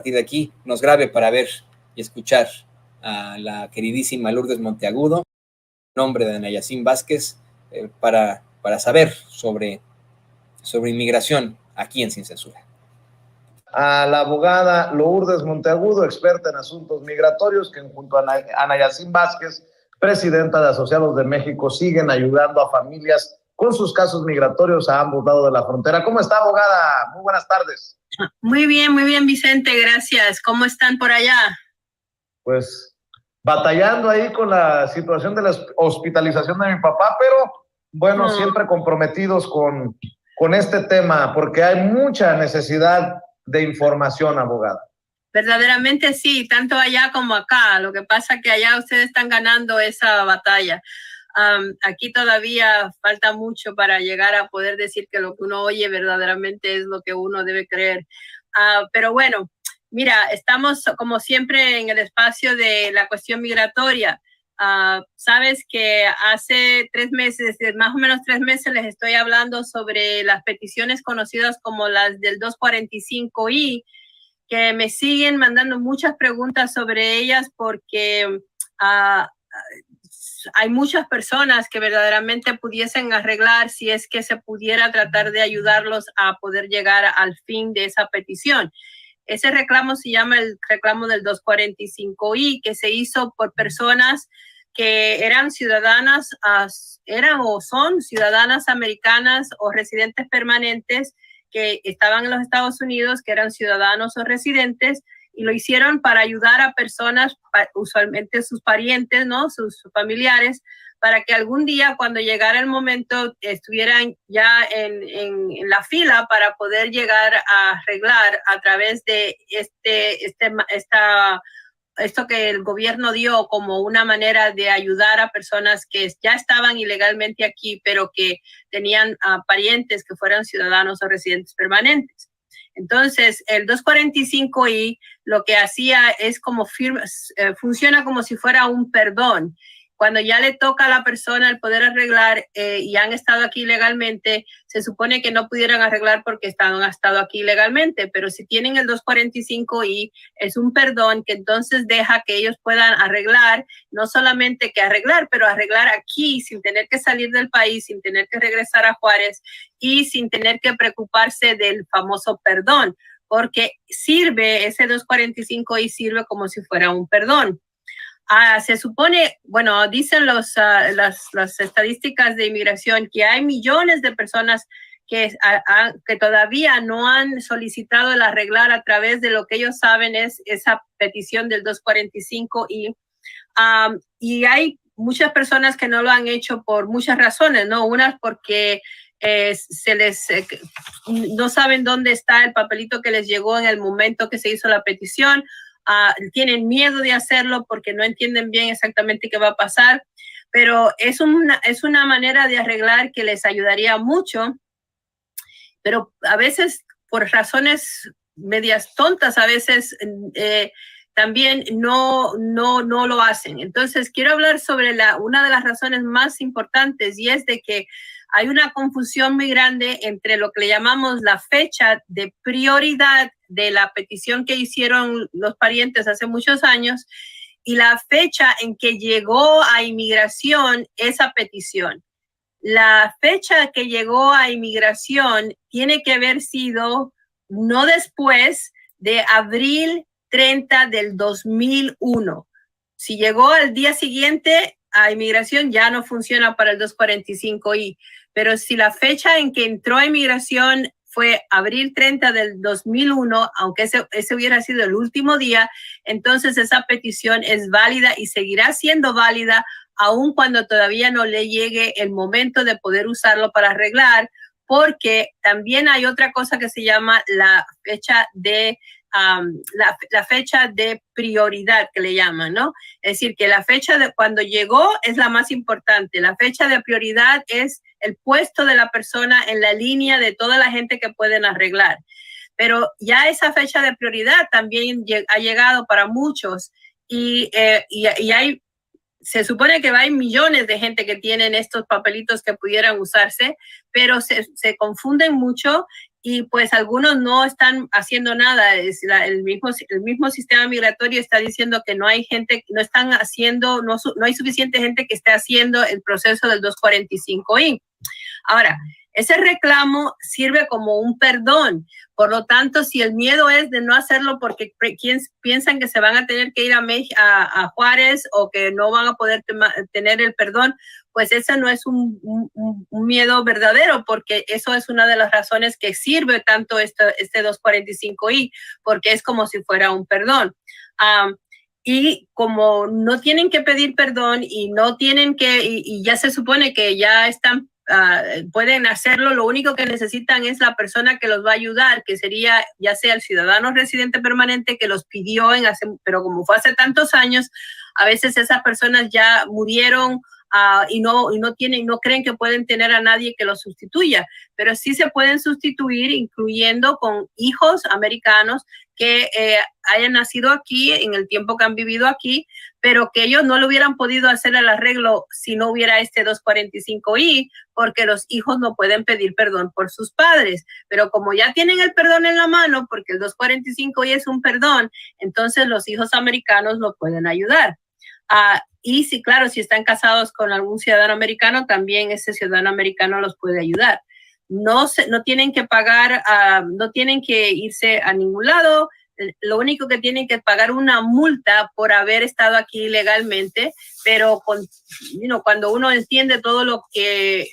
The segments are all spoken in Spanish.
partir de aquí nos grabe para ver y escuchar a la queridísima Lourdes Monteagudo, en nombre de Ana Yacine Vázquez, para saber sobre inmigración aquí en Sin Censura. A la abogada Lourdes Monteagudo, experta en asuntos migratorios, que junto a Ana Yacine Vázquez, presidenta de Asociados de México, siguen ayudando a familias con sus casos migratorios a ambos lados de la frontera. ¿Cómo está, abogada? Muy buenas tardes. Muy bien, Vicente, gracias. ¿Cómo están por allá? Pues batallando ahí con la situación de la hospitalización de mi papá, pero bueno, siempre comprometidos con este tema, porque hay mucha necesidad de información, abogada. Verdaderamente sí, tanto allá como acá. Lo que pasa es que allá ustedes están ganando esa batalla. Aquí todavía falta mucho para llegar a poder decir que lo que uno oye verdaderamente es lo que uno debe creer. Pero bueno, mira, estamos como siempre en el espacio de la cuestión migratoria. Sabes que hace 3 meses, más o menos 3 meses, les estoy hablando sobre las peticiones conocidas como las del 245I, que me siguen mandando muchas preguntas sobre ellas porque hay muchas personas que verdaderamente pudiesen arreglar si es que se pudiera tratar de ayudarlos a poder llegar al fin de esa petición. Ese reclamo se llama el reclamo del 245I, que se hizo por personas que eran ciudadanas, eran o son ciudadanas americanas o residentes permanentes que estaban en los Estados Unidos, que eran ciudadanos o residentes, y lo hicieron para ayudar a personas, usualmente sus parientes, ¿no? Sus familiares, para que algún día, cuando llegara el momento, estuvieran ya en la fila para poder llegar a arreglar a través de esto que el gobierno dio como una manera de ayudar a personas que ya estaban ilegalmente aquí, pero que tenían parientes que fueran ciudadanos o residentes permanentes. Entonces, el 245I lo que hacía es funciona como si fuera un perdón. Cuando ya le toca a la persona el poder arreglar y han estado aquí legalmente, se supone que no pudieran arreglar porque han estado aquí legalmente, pero si tienen el 245I, es un perdón que entonces deja que ellos puedan arreglar, no solamente que arreglar, pero arreglar aquí sin tener que salir del país, sin tener que regresar a Juárez y sin tener que preocuparse del famoso perdón, porque ese 245I sirve como si fuera un perdón. Se supone, bueno, dicen las estadísticas de inmigración que hay millones de personas que todavía no han solicitado el arreglar a través de lo que ellos saben es esa petición del 245I. Y hay muchas personas que no lo han hecho por muchas razones, ¿no? Unas porque no saben dónde está el papelito que les llegó en el momento que se hizo la petición. Tienen miedo de hacerlo porque no entienden bien exactamente qué va a pasar, pero es una manera de arreglar que les ayudaría mucho, pero a veces por razones medias tontas, a veces también no lo hacen. Entonces quiero hablar sobre una de las razones más importantes, y es de que hay una confusión muy grande entre lo que le llamamos la fecha de prioridad de la petición que hicieron los parientes hace muchos años y la fecha en que llegó a inmigración esa petición. La fecha que llegó a inmigración tiene que haber sido no después de abril 30 del 2001. Si llegó al día siguiente a inmigración, ya no funciona para el 245I. Pero si la fecha en que entró a inmigración fue abril 30 del 2001, aunque ese hubiera sido el último día, entonces esa petición es válida y seguirá siendo válida aun cuando todavía no le llegue el momento de poder usarlo para arreglar, porque también hay otra cosa que se llama la fecha de la fecha de prioridad que le llaman, ¿no? Es decir, que la fecha de cuando llegó es la más importante. La fecha de prioridad es el puesto de la persona en la línea de toda la gente que pueden arreglar. Pero ya esa fecha de prioridad también ha llegado para muchos y se supone que hay millones de gente que tienen estos papelitos que pudieran usarse, pero se confunden mucho y pues algunos no están haciendo nada. El mismo sistema migratorio está diciendo que no hay gente, no están haciendo, no hay suficiente gente que esté haciendo el proceso del 245I. Ahora, ese reclamo sirve como un perdón. Por lo tanto, si el miedo es de no hacerlo porque piensan que se van a tener que ir a Juárez o que no van a poder tener el perdón, pues ese no es un miedo verdadero, porque eso es una de las razones que sirve tanto este 245I, porque es como si fuera un perdón. Y como no tienen que pedir perdón y no tienen que, y ya se supone que ya están, pueden hacerlo, lo único que necesitan es la persona que los va a ayudar, que sería ya sea el ciudadano residente permanente que los pidió, pero como fue hace tantos años, a veces esas personas ya murieron y no creen que pueden tener a nadie que los sustituya, pero sí se pueden sustituir, incluyendo con hijos americanos que hayan nacido aquí en el tiempo que han vivido aquí, pero que ellos no lo hubieran podido hacer el arreglo si no hubiera este 245I, porque los hijos no pueden pedir perdón por sus padres. Pero como ya tienen el perdón en la mano, porque el 245I es un perdón, entonces los hijos americanos lo pueden ayudar. Y sí, claro, si están casados con algún ciudadano americano, también ese ciudadano americano los puede ayudar. No tienen que pagar, no tienen que irse a ningún lado. Lo único que tienen que pagar una multa por haber estado aquí ilegalmente, pero cuando uno entiende todo lo que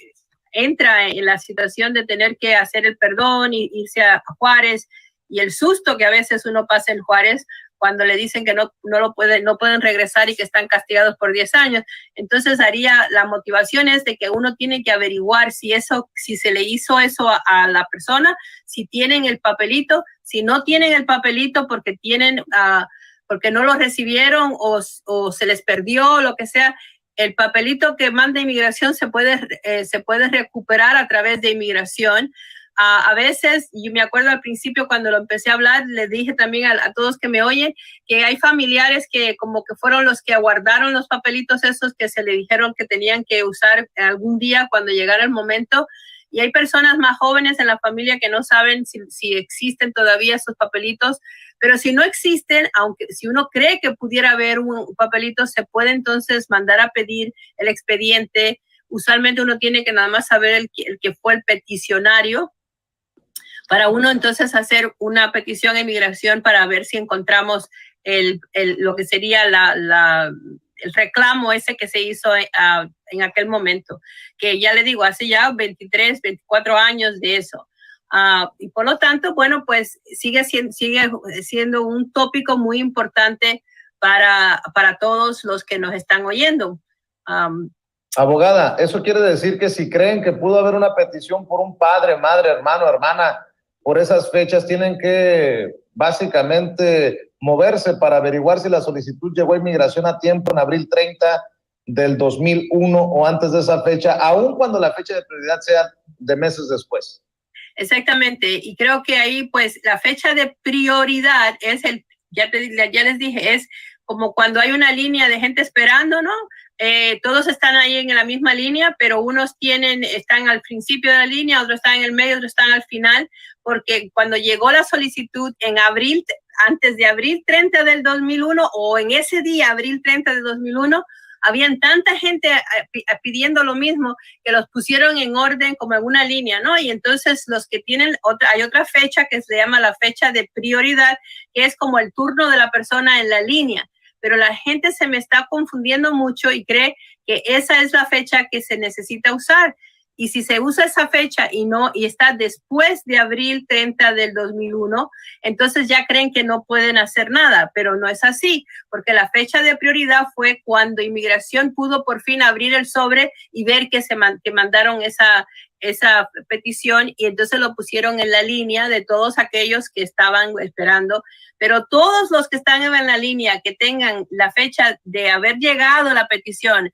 entra en la situación de tener que hacer el perdón y irse a Juárez, y el susto que a veces uno pasa en Juárez cuando le dicen que no pueden regresar y que están castigados por 10 años. Entonces la motivación es de que uno tiene que averiguar si se le hizo eso a la persona, si tienen el papelito, si no tienen el papelito porque porque no lo recibieron o se les perdió, lo que sea. El papelito que manda inmigración se puede recuperar a través de inmigración. A veces, yo me acuerdo al principio cuando lo empecé a hablar, les dije también a todos que me oyen que hay familiares que como que fueron los que aguardaron los papelitos esos que se le dijeron que tenían que usar algún día cuando llegara el momento. Y hay personas más jóvenes en la familia que no saben si existen todavía esos papelitos, pero si no existen, aunque si uno cree que pudiera haber un papelito, se puede entonces mandar a pedir el expediente. Usualmente uno tiene que nada más saber el que fue el peticionario, para uno entonces hacer una petición a inmigración para ver si encontramos lo que sería el reclamo ese que se hizo en aquel momento, que ya le digo, hace ya 23, 24 años de eso. Y por lo tanto, bueno, pues sigue siendo un tópico muy importante para todos los que nos están oyendo. Abogada, eso quiere decir que si creen que pudo haber una petición por un padre, madre, hermano, hermana, por esas fechas tienen que básicamente moverse para averiguar si la solicitud llegó a inmigración a tiempo en abril 30 del 2001 o antes de esa fecha, aun cuando la fecha de prioridad sea de meses después. Exactamente, y creo que ahí pues la fecha de prioridad es ya les dije, es como cuando hay una línea de gente esperando, ¿no? Todos están ahí en la misma línea, pero unos están al principio de la línea, otros están en el medio, otros están al final, porque cuando llegó la solicitud en abril, antes de abril 30 del 2001 o en ese día, abril 30 del 2001, habían tanta gente pidiendo lo mismo que los pusieron en orden como en una línea, ¿no? Y entonces los que hay otra fecha que se llama la fecha de prioridad, que es como el turno de la persona en la línea. Pero la gente se me está confundiendo mucho y cree que esa es la fecha que se necesita usar. Y si se usa esa fecha y está después de abril 30 del 2001, entonces ya creen que no pueden hacer nada, pero no es así, porque la fecha de prioridad fue cuando inmigración pudo por fin abrir el sobre y ver que mandaron esa petición y entonces lo pusieron en la línea de todos aquellos que estaban esperando. Pero todos los que están en la línea que tengan la fecha de haber llegado la petición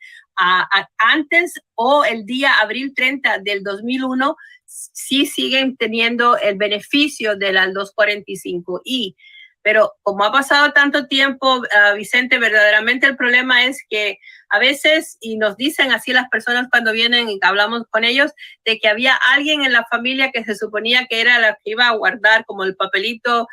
antes o el día abril 30 del 2001, sí siguen teniendo el beneficio de la 245. Y Pero como ha pasado tanto tiempo, Vicente, verdaderamente el problema es que a veces, y nos dicen así las personas cuando vienen y hablamos con ellos, de que había alguien en la familia que se suponía que era la que iba a guardar como el papelito,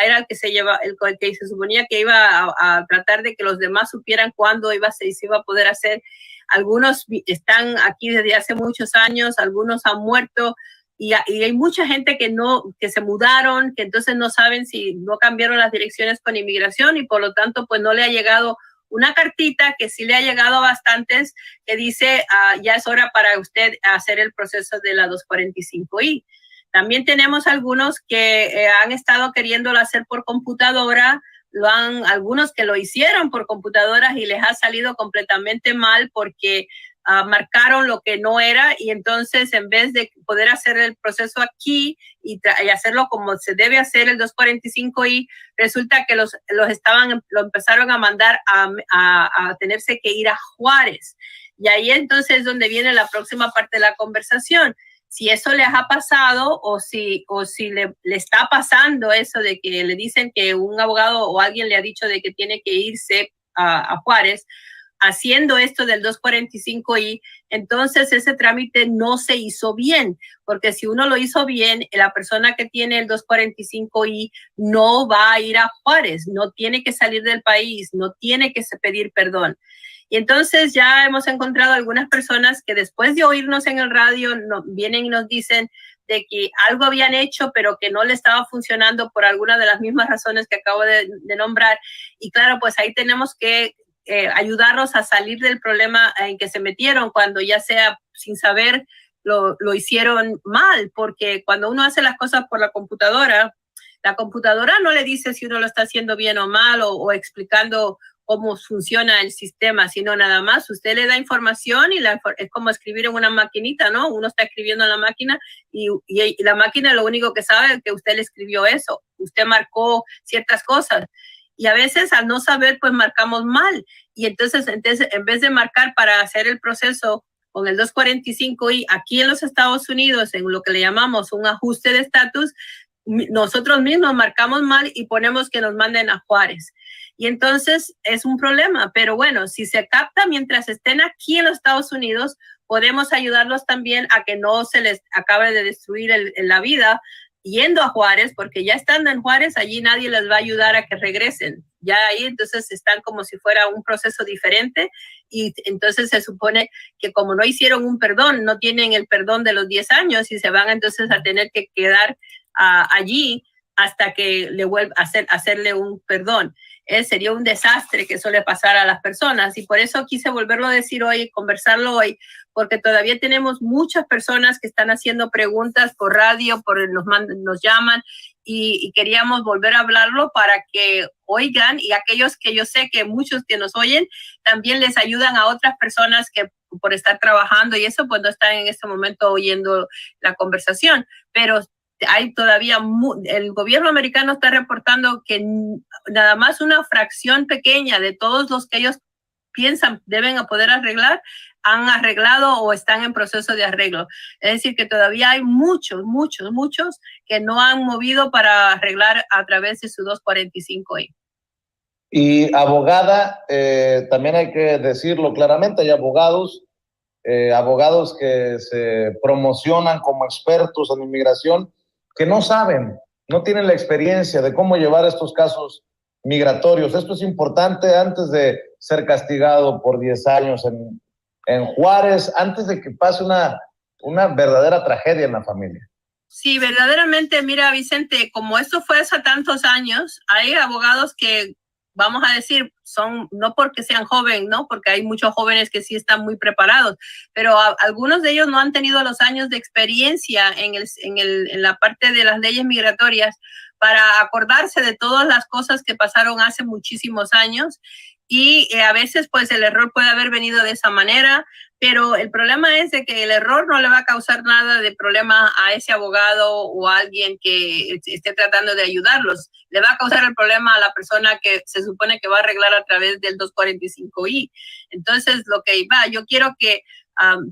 era el que se suponía que iba a tratar de que los demás supieran cuándo se iba a poder hacer. Algunos están aquí desde hace muchos años, algunos han muerto. Y hay mucha gente que se mudaron, que entonces no saben si no cambiaron las direcciones con inmigración y por lo tanto pues no le ha llegado una cartita que sí le ha llegado a bastantes que dice ya es hora para usted hacer el proceso de la 245I. También tenemos algunos que han estado queriéndolo hacer por computadora, algunos que lo hicieron por computadoras y les ha salido completamente mal porque marcaron lo que no era y entonces en vez de poder hacer el proceso aquí y hacerlo como se debe hacer el 245I, resulta que lo empezaron a mandar a tenerse que ir a Juárez. Y ahí entonces es donde viene la próxima parte de la conversación. Si eso les ha pasado o si le está pasando eso de que le dicen que un abogado o alguien le ha dicho de que tiene que irse a Juárez, haciendo esto del 245I, entonces ese trámite no se hizo bien, porque si uno lo hizo bien, la persona que tiene el 245I no va a ir a Juárez, no tiene que salir del país, no tiene que pedir perdón. Y entonces ya hemos encontrado algunas personas que después de oírnos en el radio vienen y nos dicen de que algo habían hecho, pero que no le estaba funcionando por alguna de las mismas razones que acabo de nombrar. Y claro, pues ahí tenemos que ayudarlos a salir del problema en que se metieron cuando ya sea sin saber lo hicieron mal, porque cuando uno hace las cosas por la computadora no le dice si uno lo está haciendo bien o mal o explicando cómo funciona el sistema, sino nada más usted le da información y es como escribir en una maquinita, ¿no? Uno está escribiendo en la máquina y la máquina lo único que sabe es que usted le escribió eso, usted marcó ciertas cosas. Y a veces al no saber, pues marcamos mal. Y entonces en vez de marcar para hacer el proceso con el 245I aquí en los Estados Unidos, en lo que le llamamos un ajuste de estatus, nosotros mismos marcamos mal y ponemos que nos manden a Juárez. Y entonces es un problema. Pero bueno, si se capta mientras estén aquí en los Estados Unidos, podemos ayudarlos también a que no se les acabe de destruir la vida yendo a Juárez, porque ya estando en Juárez, allí nadie les va a ayudar a que regresen. Ya ahí entonces están como si fuera un proceso diferente y entonces se supone que como no hicieron un perdón, no tienen el perdón de los 10 años y se van entonces a tener que quedar allí hasta que le vuelva a hacerle un perdón. Sería un desastre que eso le pasara a las personas y por eso quise volverlo a decir hoy, conversarlo hoy, porque todavía tenemos muchas personas que están haciendo preguntas por radio, nos llaman y queríamos volver a hablarlo para que oigan y aquellos que yo sé que muchos que nos oyen también les ayudan a otras personas que por estar trabajando y eso pues no están en este momento oyendo la conversación, pero hay todavía, el gobierno americano está reportando que nada más una fracción pequeña de todos los que ellos piensan deben poder arreglar, han arreglado o están en proceso de arreglo. Es decir, que todavía hay muchos que no han movido para arreglar a través de su 245I. Y abogada, también hay que decirlo claramente, hay abogados que se promocionan como expertos en inmigración que no saben, no tienen la experiencia de cómo llevar estos casos migratorios. Esto es importante antes de ser castigado por 10 años en Juárez, antes de que pase una verdadera tragedia en la familia. Sí, verdaderamente, mira, Vicente, como esto fue hace tantos años, hay abogados que, vamos a decir, son, no porque sean jóvenes, ¿no? Porque hay muchos jóvenes que sí están muy preparados, pero algunos de ellos no han tenido los años de experiencia en la parte de las leyes migratorias para acordarse de todas las cosas que pasaron hace muchísimos años y a veces pues el error puede haber venido de esa manera, pero el problema es de que el error no le va a causar nada de problema a ese abogado o a alguien que esté tratando de ayudarlos. Le va a causar el problema a la persona que se supone que va a arreglar a través del 245I. Entonces, yo quiero que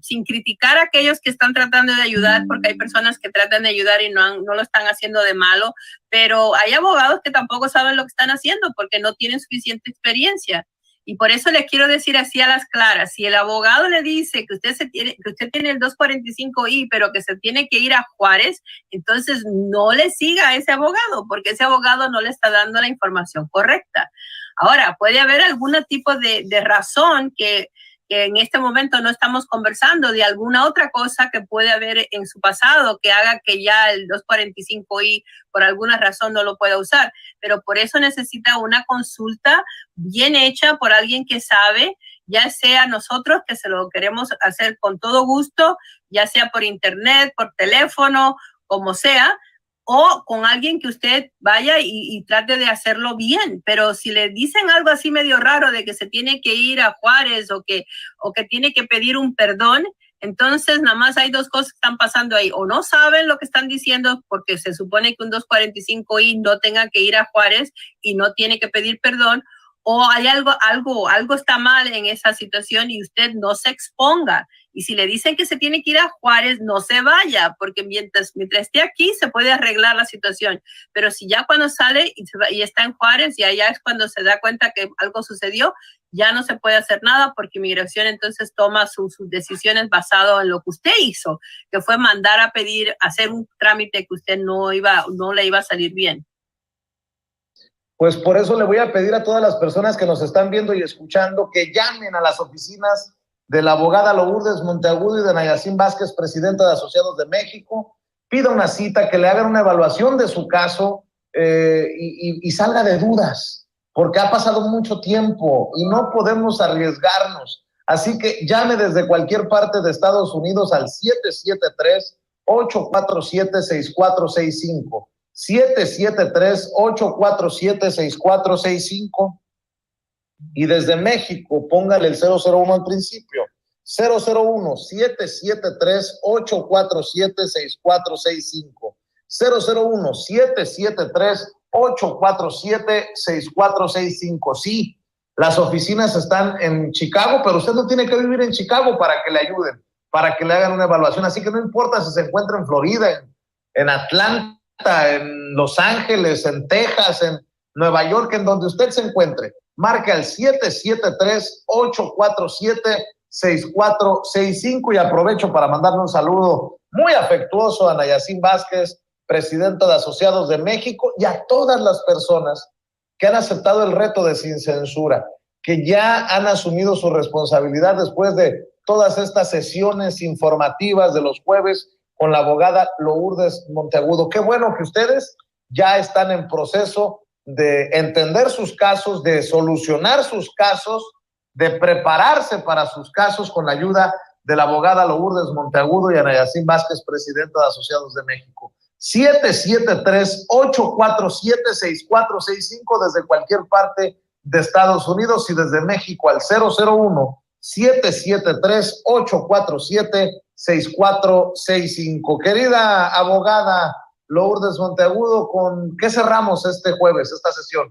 sin criticar a aquellos que están tratando de ayudar, porque hay personas que tratan de ayudar y no lo están haciendo de malo, pero hay abogados que tampoco saben lo que están haciendo porque no tienen suficiente experiencia. Y por eso le quiero decir así a las claras, si el abogado le dice que usted tiene el 245I, pero que se tiene que ir a Juárez, entonces no le siga a ese abogado, porque ese abogado no le está dando la información correcta. Ahora, puede haber algún tipo de razón que en este momento no estamos conversando, de alguna otra cosa que puede haber en su pasado que haga que ya el 245I por alguna razón no lo pueda usar. Pero por eso necesita una consulta bien hecha por alguien que sabe, ya sea nosotros que se lo queremos hacer con todo gusto, ya sea por internet, por teléfono, como sea, o con alguien que usted vaya y trate de hacerlo bien. Pero si le dicen algo así medio raro de que se tiene que ir a Juárez o que tiene que pedir un perdón, entonces nada más hay dos cosas que están pasando ahí. O no saben lo que están diciendo, porque se supone que un 245I no tenga que ir a Juárez y no tiene que pedir perdón, o hay algo está mal en esa situación y usted no se exponga. Y si le dicen que se tiene que ir a Juárez, no se vaya, porque mientras esté aquí se puede arreglar la situación. Pero si ya cuando sale y está en Juárez, ya es cuando se da cuenta que algo sucedió, ya no se puede hacer nada, porque inmigración entonces toma sus decisiones basado en lo que usted hizo, que fue mandar a pedir, hacer un trámite que usted no le iba a salir bien. Pues por eso le voy a pedir a todas las personas que nos están viendo y escuchando que llamen a las oficinas de la abogada Lourdes Monteagudo y de Nayacín Vázquez, presidenta de Asociados de México, pida una cita, que le hagan una evaluación de su caso y salga de dudas, porque ha pasado mucho tiempo y no podemos arriesgarnos. Así que llame desde cualquier parte de Estados Unidos al 773-847-6465. 773-847-6465, y desde México póngale el 001 al principio, 001-773-847-6465, 001-773-847-6465. Sí, las oficinas están en Chicago, pero usted no tiene que vivir en Chicago para que le ayuden, para que le hagan una evaluación, así que no importa si se encuentra en Florida, en Atlanta, en Los Ángeles, en Texas, en Nueva York, en donde usted se encuentre, marque al 773-847-6465, y aprovecho para mandarle un saludo muy afectuoso a Nayacín Vázquez, presidenta de Asociados de México, y a todas las personas que han aceptado el reto de Sin Censura, que ya han asumido su responsabilidad después de todas estas sesiones informativas de los jueves con la abogada Lourdes Monteagudo. Qué bueno que ustedes ya están en proceso de entender sus casos, de solucionar sus casos, de prepararse para sus casos con la ayuda de la abogada Lourdes Monteagudo y a Nayacín Vázquez, presidenta de Asociados de México. 773-847-6465 desde cualquier parte de Estados Unidos, y desde México al 001-773-847-6465. Querida abogada Lourdes Monteagudo, ¿con qué cerramos este jueves, esta sesión?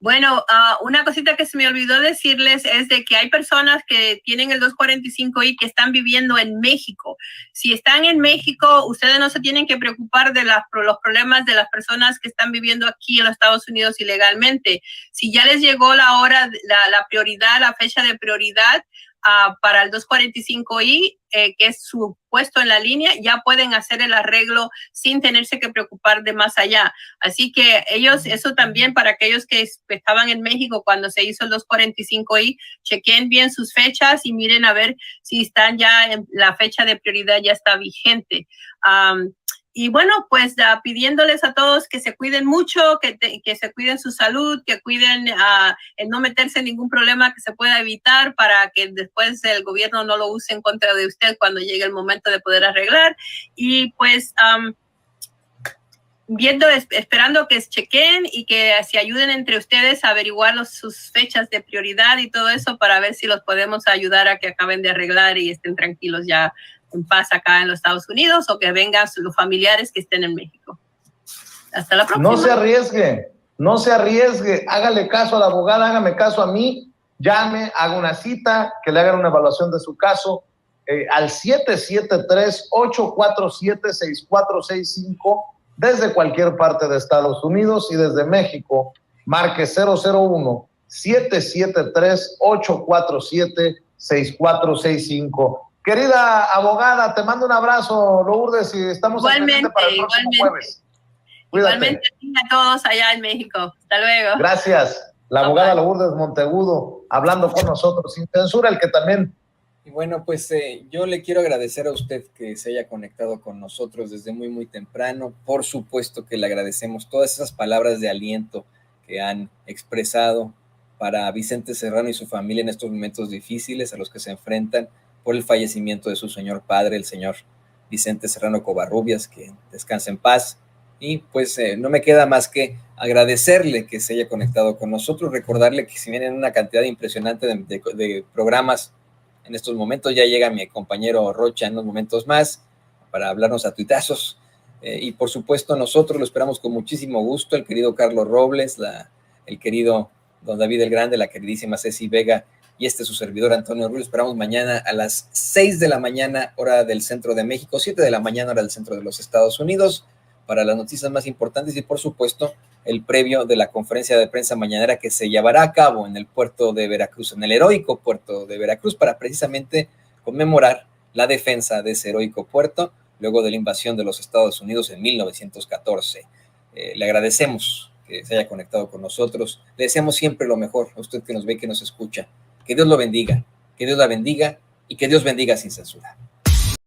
Bueno, una cosita que se me olvidó decirles es de que hay personas que tienen el 245I que están viviendo en México. Si están en México, ustedes no se tienen que preocupar de los problemas de las personas que están viviendo aquí en los Estados Unidos ilegalmente. Si ya les llegó la hora, la prioridad, la fecha de prioridad para el 245I, que es su puesto en la línea, ya pueden hacer el arreglo sin tenerse que preocupar de más allá. Así que eso también para aquellos que estaban en México cuando se hizo el 245I, chequen bien sus fechas y miren a ver si están ya en la fecha de prioridad, ya está vigente. Y bueno, pues pidiéndoles a todos que se cuiden mucho, que se cuiden su salud, que cuiden en no meterse en ningún problema que se pueda evitar, para que después el gobierno no lo use en contra de usted cuando llegue el momento de poder arreglar. Y pues esperando que chequen y que se ayuden entre ustedes a averiguar sus fechas de prioridad y todo eso, para ver si los podemos ayudar a que acaben de arreglar y estén tranquilos ya en paz acá en los Estados Unidos, o que vengan los familiares que estén en México. Hasta la próxima. No se arriesgue, hágale caso a la abogada, hágame caso a mí, llame, haga una cita, que le hagan una evaluación de su caso, al 773-847-6465 desde cualquier parte de Estados Unidos, y desde México marque 001-773-847-6465. Querida abogada, te mando un abrazo, Lourdes, y estamos igualmente, para el próximo jueves. Cuídate. Igualmente a todos allá en México. Hasta luego. Gracias. La abogada Lourdes Monteagudo, hablando con nosotros sin censura, el que también. Y bueno, pues yo le quiero agradecer a usted que se haya conectado con nosotros desde muy, muy temprano. Por supuesto que le agradecemos todas esas palabras de aliento que han expresado para Vicente Serrano y su familia en estos momentos difíciles a los que se enfrentan por el fallecimiento de su señor padre, el señor Vicente Serrano Covarrubias, que descanse en paz. Y pues no me queda más que agradecerle que se haya conectado con nosotros, recordarle que si vienen una cantidad impresionante de programas en estos momentos, ya llega mi compañero Rocha en unos momentos más para hablarnos a tuitazos, y por supuesto nosotros lo esperamos con muchísimo gusto, el querido Carlos Robles, el querido don David el Grande, la queridísima Ceci Vega y su servidor Antonio Ruiz. Esperamos mañana a las 6 de la mañana, hora del centro de México, 7 de la mañana, hora del centro de los Estados Unidos, para las noticias más importantes y, por supuesto, el previo de la conferencia de prensa mañanera que se llevará a cabo en el puerto de Veracruz, en el heroico puerto de Veracruz, para precisamente conmemorar la defensa de ese heroico puerto luego de la invasión de los Estados Unidos en 1914. Le agradecemos que se haya conectado con nosotros. Le deseamos siempre lo mejor a usted que nos ve y que nos escucha. Que Dios lo bendiga, que Dios la bendiga y que Dios bendiga sin censura.